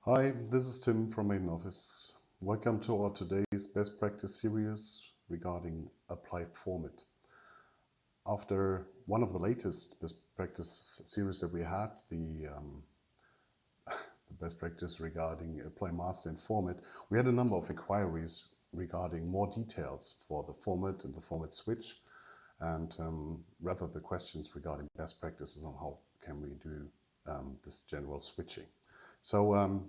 Hi, this is Tim from Main Office. Welcome to our today's best practice series regarding applied format. After one of the latest best practice series that we had, the best practice regarding apply master in format, we had a number of inquiries regarding more details for the format and the format switch, and rather the questions regarding best practices on how can we do this general switching. So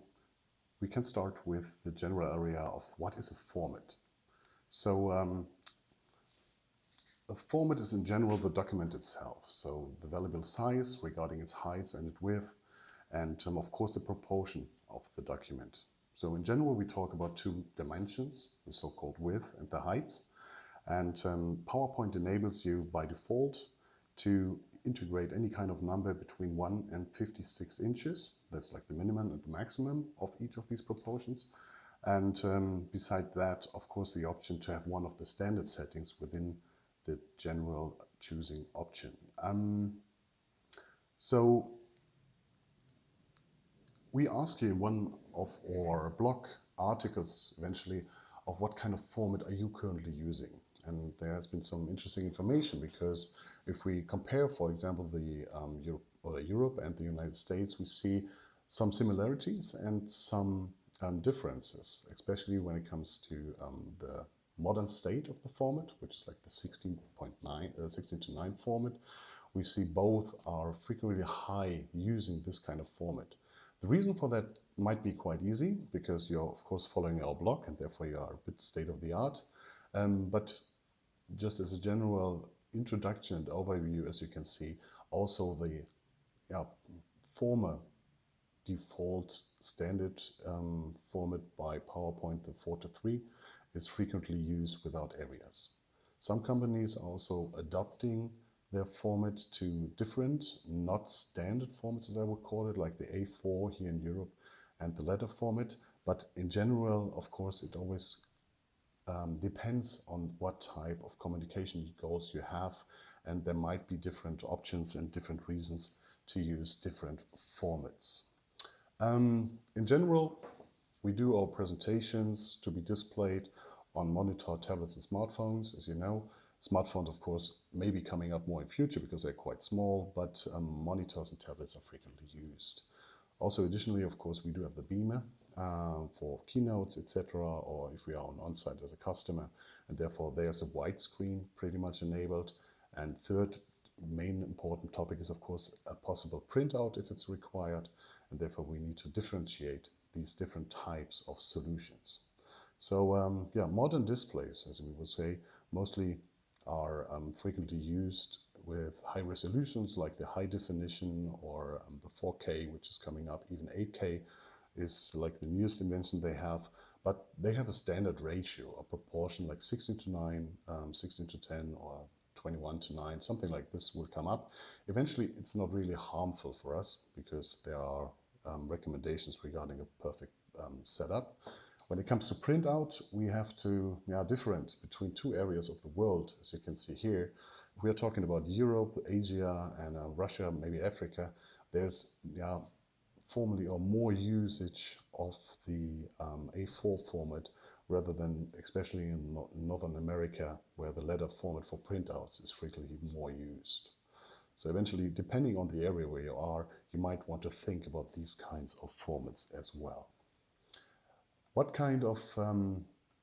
we can start with the general area of what is a format. So a format is in general the document itself. So the valuable size regarding its height and its width, and of course the proportion of the document. So in general we talk about two dimensions, the so-called width and the heights. And PowerPoint enables you by default to integrate any kind of number between 1 and 56 inches. That's like the minimum and the maximum of each of these proportions. And beside that, of course, the option to have one of the standard settings within the general choosing option. So we ask you in one of our blog articles eventually of what kind of format are you currently using. And there has been some interesting information, because if we compare, for example, the Europe and the United States, we see some similarities and some differences, especially when it comes to the modern state of the format, which is like the 16 to 9 format. We see both are frequently high using this kind of format. The reason for that might be quite easy, because you're of course following our blog and therefore you are a bit state of the art. But just as a general introduction and overview, as you can see, also the former default standard format by PowerPoint, the 4 to 3, is frequently used without areas. Some companies are also adopting their format to different, not standard formats, as I would call it, like the A4 here in Europe and the letter format. But in general, of course, it always depends on what type of communication goals you have, and there might be different options and different reasons to use different formats. In general, we do our presentations to be displayed on monitor, tablets and smartphones. As you know, smartphones of course may be coming up more in future because they're quite small, but monitors and tablets are frequently used. Also additionally, of course, we do have the beamer for keynotes, etc., or if we are on-site as a customer, and therefore there's a widescreen pretty much enabled. And third main important topic is of course a possible printout if it's required, and therefore we need to differentiate these different types of solutions. So modern displays, as we would say, mostly are frequently used with high resolutions like the high definition or the 4K, which is coming up. Even 8K is like the newest invention they have, but they have a standard ratio, a proportion like 16 to 9, 16 to 10, or 21 to 9, something like this will come up. Eventually, it's not really harmful for us because there are recommendations regarding a perfect setup. When it comes to printout, we have to different between two areas of the world, as you can see here. If we are talking about Europe, Asia, and Russia, maybe Africa, there's formally or more usage of the A4 format rather than especially in Northern America, where the letter format for printouts is frequently more used. So eventually, depending on the area where you are, you might want to think about these kinds of formats as well. What kind of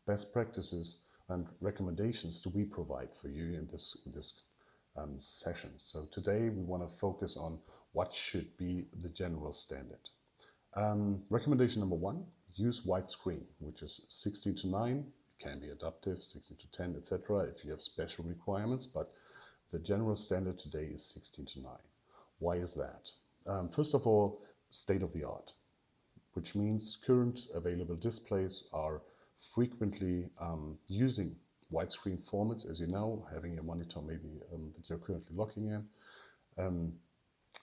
best practices and recommendations do we provide for you in this session? So today we want to focus on what should be the general standard. Recommendation number 1, use widescreen, which is 16 to 9. It can be adaptive, 16 to 10, etc. if you have special requirements, but the general standard today is 16 to 9. Why is that? First of all, state of the art, which means current available displays are frequently using widescreen formats, as you know, having a monitor maybe that you're currently looking at.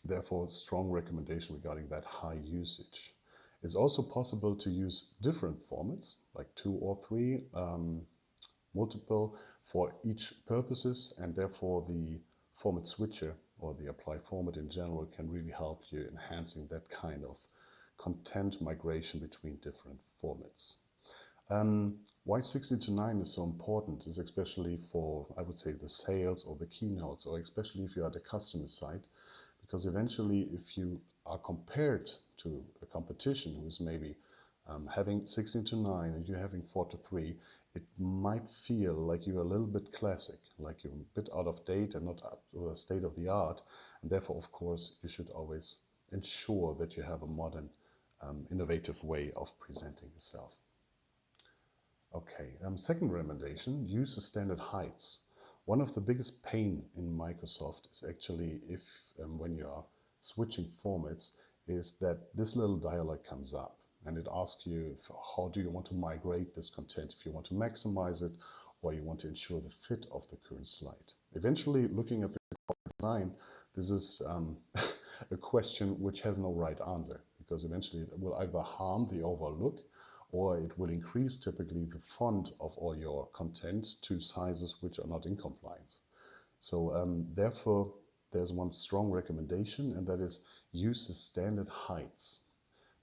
Therefore, strong recommendation regarding that high usage. It's also possible to use different formats, like 2 or 3, multiple for each purposes, and therefore the format switcher or the apply format in general can really help you enhancing that kind of content migration between different formats. Why 16 to 9 is so important is especially for, I would say, the sales or the keynotes, or especially if you are the customer side, because eventually if you are compared to a competition who is maybe having 16 to 9 and you're having 4 to 3, it might feel like you're a little bit classic, like you're a bit out of date and not up to a state of the art. And therefore, of course, you should always ensure that you have a modern, innovative way of presenting yourself. Okay, second recommendation, use the standard heights. One of the biggest pain in Microsoft is actually if when you are switching formats is that this little dialog comes up and it asks you if, how do you want to migrate this content, if you want to maximize it or you want to ensure the fit of the current slide. Eventually, looking at the design, this is a question which has no right answer, because eventually it will either harm the overall look or it will increase typically the font of all your content to sizes which are not in compliance. So therefore, there's one strong recommendation, and that is use the standard heights.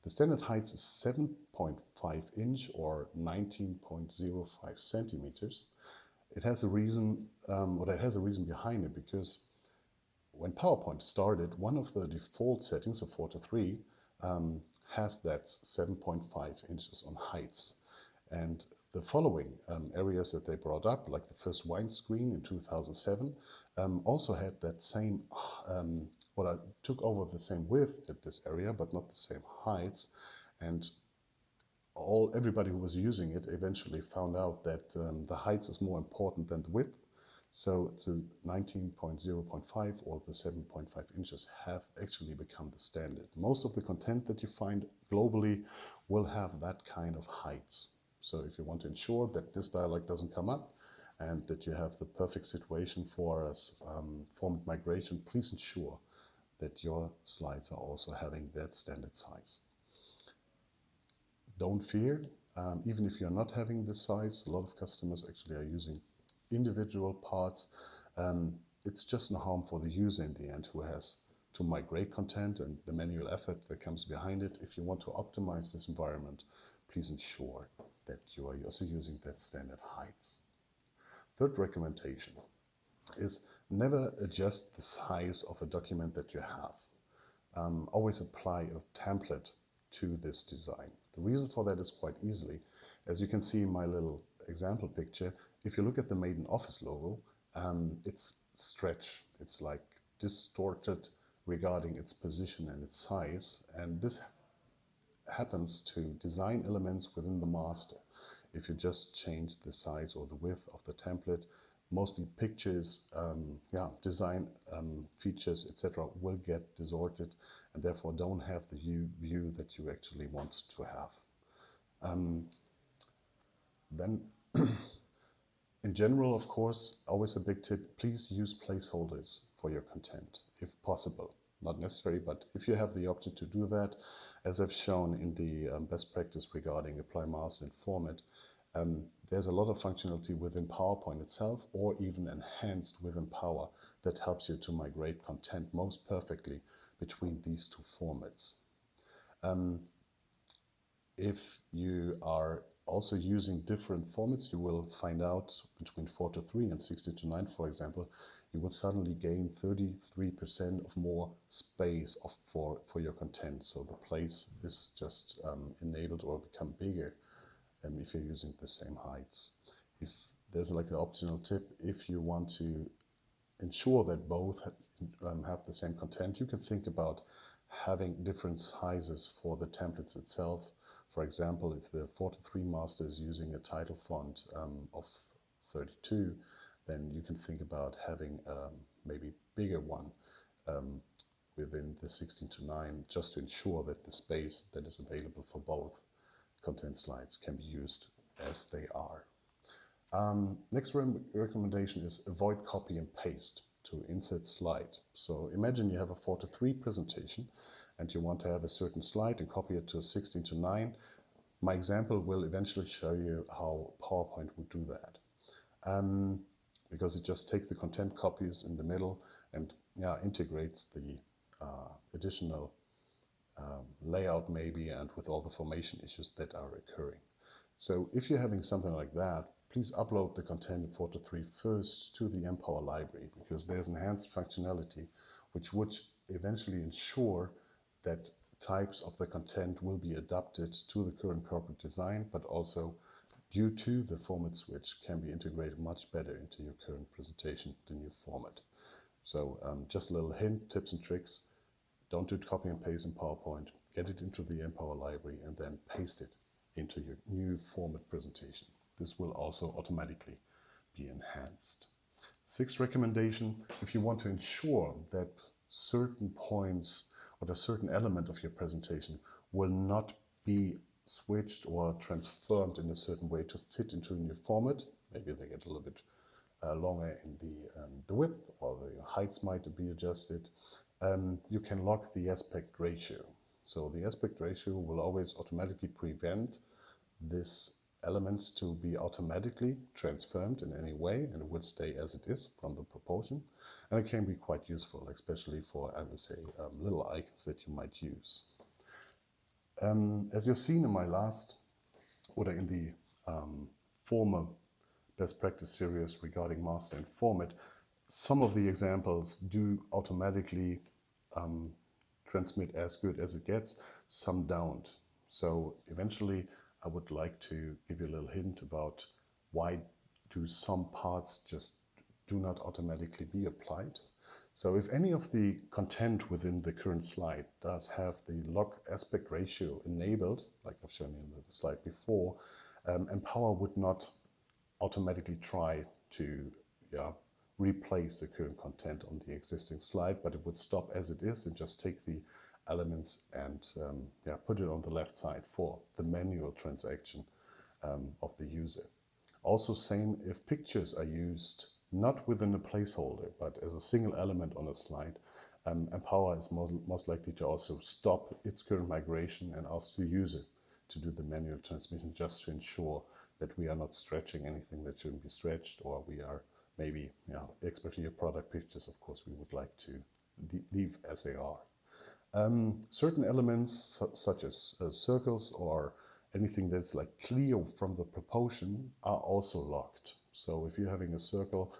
The standard height is 7.5 inch or 19.05 centimeters. It has a reason, it has a reason behind it, because when PowerPoint started, one of the default settings of 4 to 3 has that 7.5 inches on heights. And the following areas that they brought up, like the first widescreen in 2007, also had that same, what I took over the same width at this area, but not the same heights. And everybody who was using it eventually found out that the heights is more important than the width. So the 19.0.5 or the 7.5 inches have actually become the standard. Most of the content that you find globally will have that kind of heights. So if you want to ensure that this dialog doesn't come up and that you have the perfect situation for format migration, please ensure that your slides are also having that standard size. Don't fear, even if you're not having this size, a lot of customers actually are using individual parts. It's just no harm for the user in the end who has to migrate content and the manual effort that comes behind it. If you want to optimize this environment, please ensure that you are also using that standard heights. Third recommendation is never adjust the size of a document that you have. Always apply a template to this design. The reason for that is quite easily. As you can see in my little example picture, if you look at the Made in Office logo, it's stretched. It's like distorted regarding its position and its size. And this happens to design elements within the master. If you just change the size or the width of the template, mostly pictures, design features, etc. will get distorted and therefore don't have the view that you actually want to have. Then in general, of course, always a big tip, please use placeholders for your content if possible. Not necessary, but if you have the option to do that, as I've shown in the best practice regarding apply master and format, there's a lot of functionality within PowerPoint itself or even enhanced within Power that helps you to migrate content most perfectly between these two formats. If you are also using different formats, you will find out between 4 to 3 and 16 to 9, for example, you will suddenly gain 33% of more space for your content. So the place is just enabled or become bigger if you're using the same heights. If there's like an optional tip, if you want to ensure that both have the same content, you can think about having different sizes for the templates itself. For example, if the 4 to 3 master is using a title font of 32, then you can think about having maybe bigger one within the 16 to 9, just to ensure that the space that is available for both content slides can be used as they are. Next recommendation is avoid copy and paste to insert slide. So imagine you have a 4 to 3 presentation and you want to have a certain slide and copy it to a 16 to 9. My example will eventually show you how PowerPoint would do that. Because it just takes the content copies in the middle and integrates the additional layout maybe, and with all the formation issues that are occurring. So if you're having something like that, please upload the content in 4.3 first to the Empower library, because there's enhanced functionality which would eventually ensure that types of the content will be adapted to the current corporate design, but also due to the format switch can be integrated much better into your current presentation, the new format. So just a little hint, tips and tricks. Don't do copy and paste in PowerPoint. Get it into the Empower library and then paste it into your new format presentation. This will also automatically be enhanced. Sixth recommendation, if you want to ensure that certain points or a certain element of your presentation will not be switched or transformed in a certain way to fit into a new format, maybe they get a little bit longer in the width, or the heights might be adjusted, you can lock the aspect ratio. So the aspect ratio will always automatically prevent this elements to be automatically transformed in any way, and it will stay as it is from the proportion. And it can be quite useful, especially for, I would say, little icons that you might use. As you've seen in my last, or in the former best practice series regarding master and format, some of the examples do automatically transmit as good as it gets, some don't. So eventually I would like to give you a little hint about why do some parts just do not automatically be applied. So if any of the content within the current slide does have the lock aspect ratio enabled, like I've shown you in the slide before, Empower would not automatically try to replace the current content on the existing slide, but it would stop as it is and just take the elements and put it on the left side for the manual transaction of the user. Also same if pictures are used not within a placeholder, but as a single element on a slide, Empower is most likely to also stop its current migration and ask the user to do the manual transmission, just to ensure that we are not stretching anything that shouldn't be stretched, or we are maybe, especially your product pictures, of course, we would like to leave as they are. Certain elements such as circles or anything that's like clear from the proportion are also locked. So if you're having a circle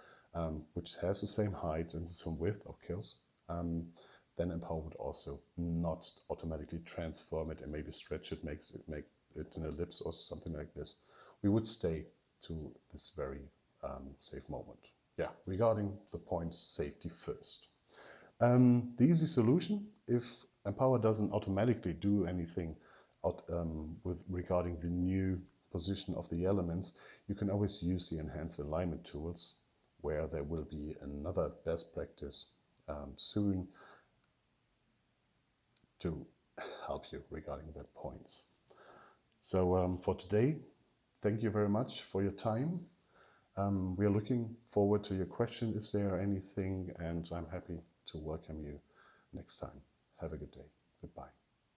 which has the same height and the same width, of course, then Empower would also not automatically transform it and maybe stretch it, make it an ellipse or something like this. We would stay to this very safe moment. Yeah, regarding the point safety first. The easy solution, if Empower doesn't automatically do anything regarding the new position of the elements, you can always use the enhanced alignment tools, where there will be another best practice soon to help you regarding that points. So for today, thank you very much for your time. We are looking forward to your question if there are anything, and I'm happy to welcome you next time. Have a good day. Goodbye.